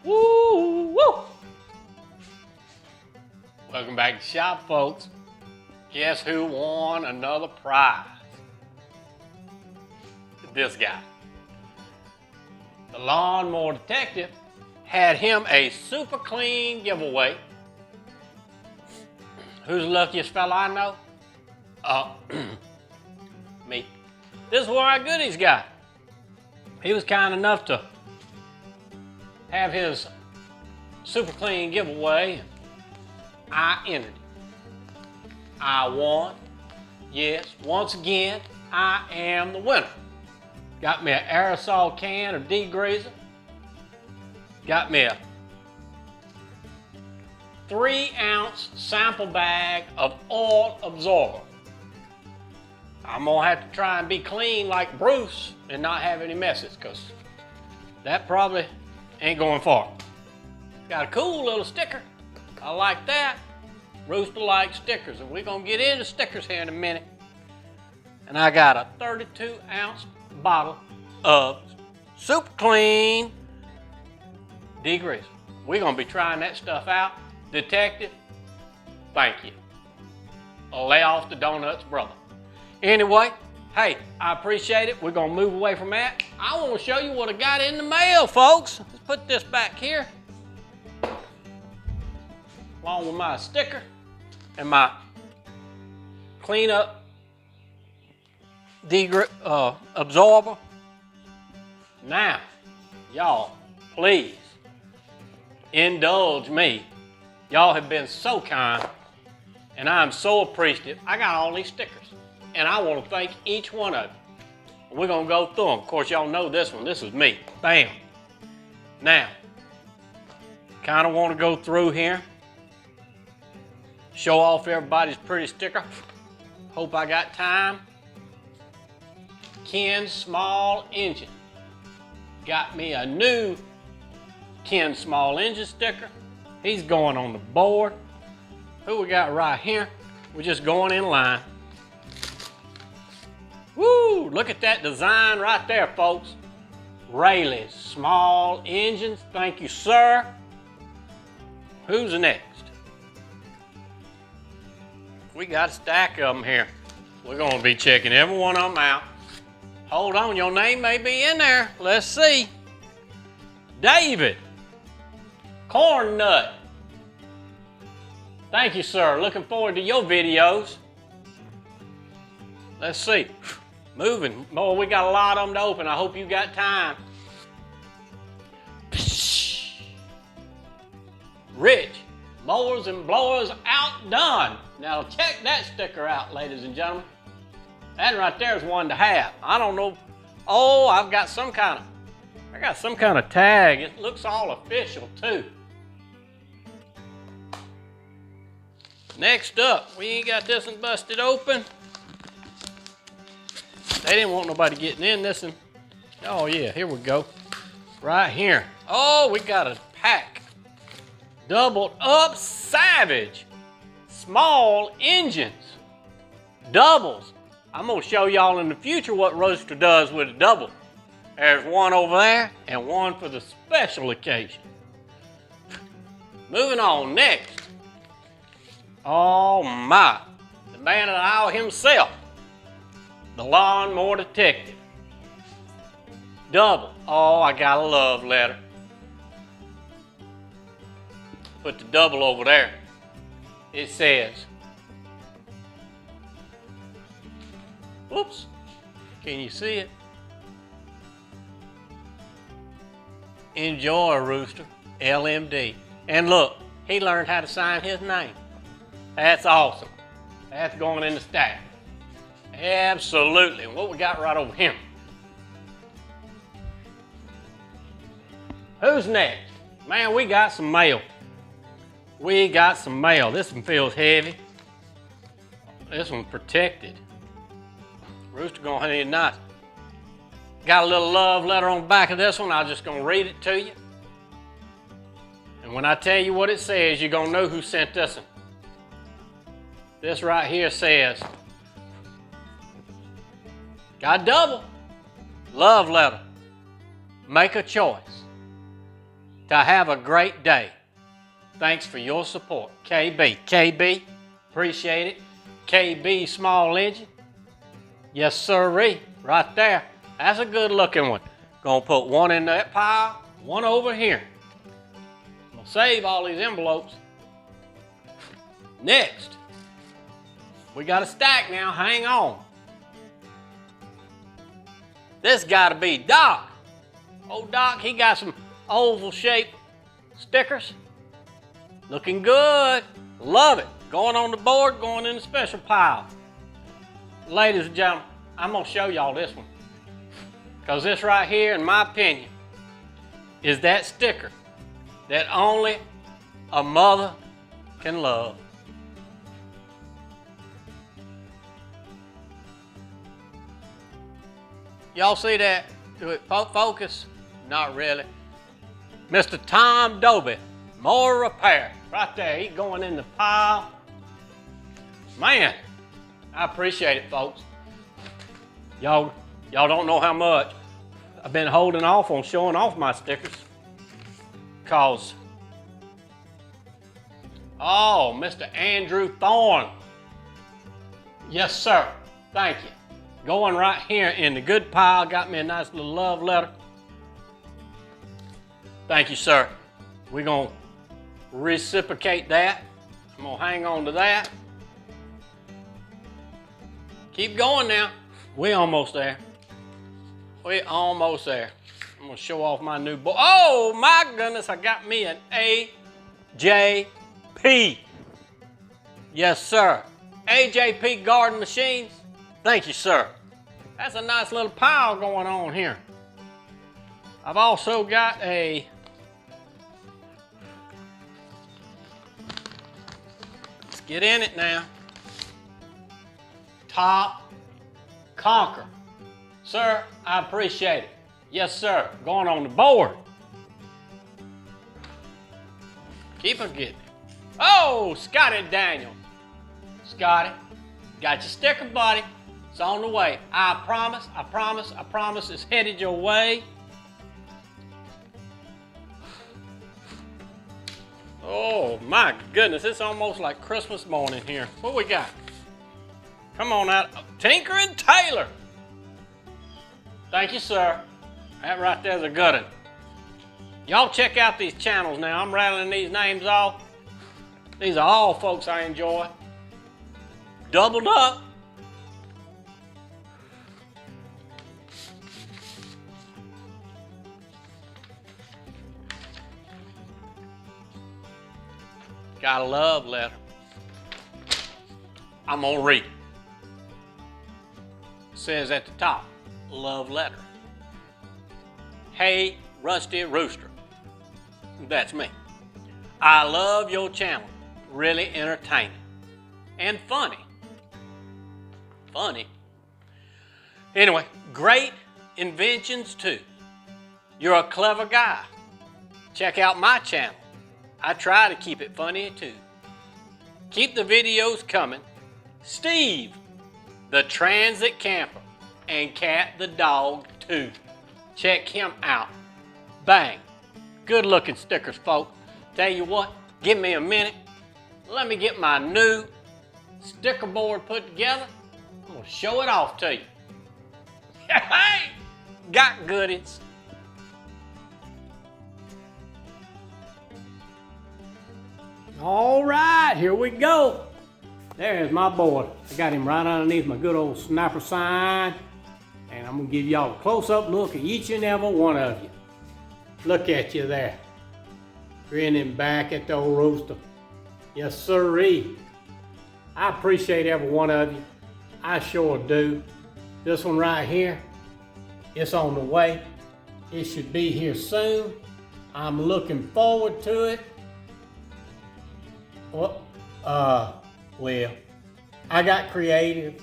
Woo, woo. Welcome back to shop, folks. Guess who won another prize? This guy. The lawnmower detective had him a super clean giveaway. Who's the luckiest fella I know? Me. This is what our goodies got. He was kind enough to have his super clean giveaway. I entered it. I won. Yes, once again, I am the winner. Got me an aerosol can of degreaser. Got me a 3-ounce sample bag of oil absorber. I'm gonna have to try and be clean like Bruce and not have any messes, because that probably ain't going far. Got a cool little sticker. I like that. Rooster likes stickers, and we're gonna get into stickers here in a minute. And I got a 32-ounce bottle of super clean degreaser. We're gonna be trying that stuff out. Detective, thank you. Lay off the donuts, brother. Anyway, hey, I appreciate it. We're gonna move away from that. I wanna show you what I got in the mail, folks. Let's put this back here, along with my sticker and my cleanup absorber. Now, y'all, please indulge me. Y'all have been so kind, and I'm so appreciative. I got all these stickers, and I want to thank each one of you. We're going to go through them. Of course, y'all know this one. This is me. Bam. Now, kind of want to go through here, show off everybody's pretty sticker. Hope I got time. Ken's Small Engine. Got me a new Ken Small Engine sticker. He's going on the board. Who we got right here? We're just going in line. Woo! Look at that design right there, folks. Rayleigh's Small Engines. Thank you, sir. Who's next? We got a stack of them here. We're going to be checking every one of them out. Hold on, your name may be in there. Let's see. David. Corn Nut. Thank you, sir. Looking forward to your videos. Let's see. Moving. Boy, we got a lot of them to open. I hope you got time. Rich. Mowers and blowers outdone. Now check that sticker out, ladies and gentlemen. That right there is one to have. I don't know. Oh, I got some kind of tag. It looks all official too. Next up, we ain't got this one busted open. They didn't want nobody getting in this one. Oh yeah, here we go. Right here. Oh, we got a pack. Doubled up Savage. Small engines. Doubles. I'm gonna show y'all in the future what Rooster does with a double. There's one over there and one for the special occasion. Moving on, next. Oh my, the man of the hour himself, the lawnmower detective. Double. Oh, I got a love letter. Put the double over there. It says, whoops, can you see it? Enjoy, Rooster, LMD. And look, he learned how to sign his name. That's awesome. That's going in the stack. Absolutely. And what we got right over here? Who's next? Man, we got some mail. We got some mail. This one feels heavy. This one's protected. Rooster gonna need a nice. Got a little love letter on the back of this one. I'm just gonna read it to you. And when I tell you what it says, you're gonna know who sent this one. This right here says, got double, love letter, make a choice. to have a great day. Thanks for your support. KB, appreciate it. KB Small Engine. Yes, sirree, right there. That's a good looking one. Gonna put one in that pile, one over here. I'm gonna save all these envelopes. Next, we got a stack now, hang on. This gotta be Doc. Old Doc, he got some oval shaped stickers. Looking good, love it. Going on the board, going in the special pile. Ladies and gentlemen, I'm gonna show y'all this one. Because this right here, in my opinion, is that sticker that only a mother can love. Y'all see that? Do it focus? Not really. Mr. Tom Doby, more repair. Right there, he going in the pile. Man, I appreciate it, folks. Y'all don't know how much I've been holding off on showing off my stickers. Cause, oh, Mr. Andrew Thorne. Yes, sir, thank you. Going right here in the good pile, got me a nice little love letter. Thank you, sir. We're gonna reciprocate that. I'm gonna hang on to that. Keep going now. We're almost there. We're almost there. I'm gonna show off my new board. Oh my goodness, I got me an AJP. Yes, sir. AJP Garden Machines. Thank you, sir. That's a nice little pile going on here. I've also got a let's get in it now. Top Conquer. Sir, I appreciate it. Yes, sir. Going on the board. Keep on getting it. Oh, Scotty Daniel. Scotty, got your sticker, buddy. It's on the way. I promise it's headed your way. Oh my goodness, it's almost like Christmas morning here. What we got? Come on out. Tinker and Taylor. Thank you, sir. That right there's a good one. Y'all check out these channels now. I'm rattling these names off. These are all folks I enjoy. Doubled Up. Got a love letter. I'm gonna read it. It says at the top, love letter. Hey, Rusty Rooster. That's me. I love your channel. Really entertaining. And funny. Funny. Anyway, great inventions too. You're a clever guy. Check out my channel. I try to keep it funny too. Keep the videos coming. Steve, the transit camper, and Cat the dog too. Check him out. Bang. Good looking stickers, folks. Tell you what, give me a minute. Let me get my new sticker board put together. I'm gonna show it off to you. Hey, got goodies. All right, here we go. There's my boy. I got him right underneath my good old sniper sign. And I'm gonna give y'all a close-up look at each and every one of you. Look at you there. Grinning back at the old Rooster. Yes, sirree. I appreciate every one of you. I sure do. This one right here, it's on the way. It should be here soon. I'm looking forward to it. Well, I got creative,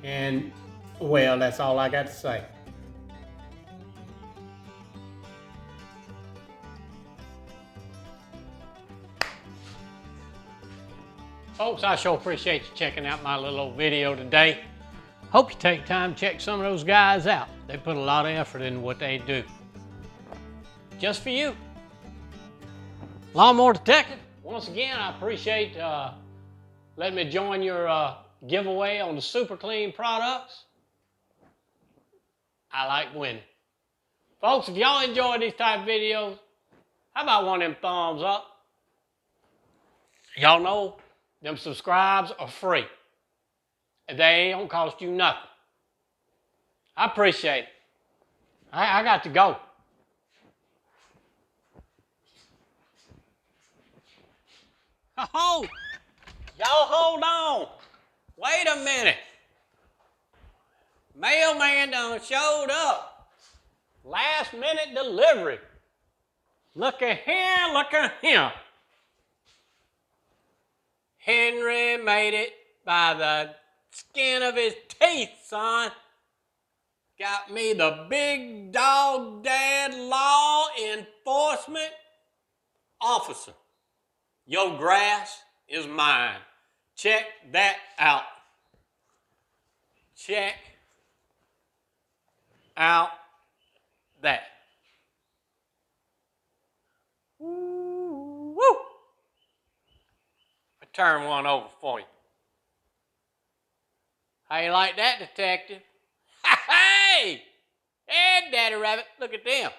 and well, that's all I got to say. Folks, I sure appreciate you checking out my little old video today. Hope you take time to check some of those guys out. They put a lot of effort into what they do. Just for you. Lawnmower Detective, once again, I appreciate letting me join your giveaway on the Super Clean products. I like winning. Folks, if y'all enjoy these type of videos, how about one of them thumbs up? Y'all know them subscribes are free. They don't cost you nothing. I appreciate it. I got to go. Oh, y'all hold on. Wait a minute. Mailman done showed up. Last minute delivery. Look at here, look at him. Henry made it by the skin of his teeth, son. Got me the big dog dad law enforcement officer. Your grass is mine. Check that out. Check out that. Woo! I turn one over for you. How you like that, detective? Hey! Hey, Daddy Rabbit, look at them.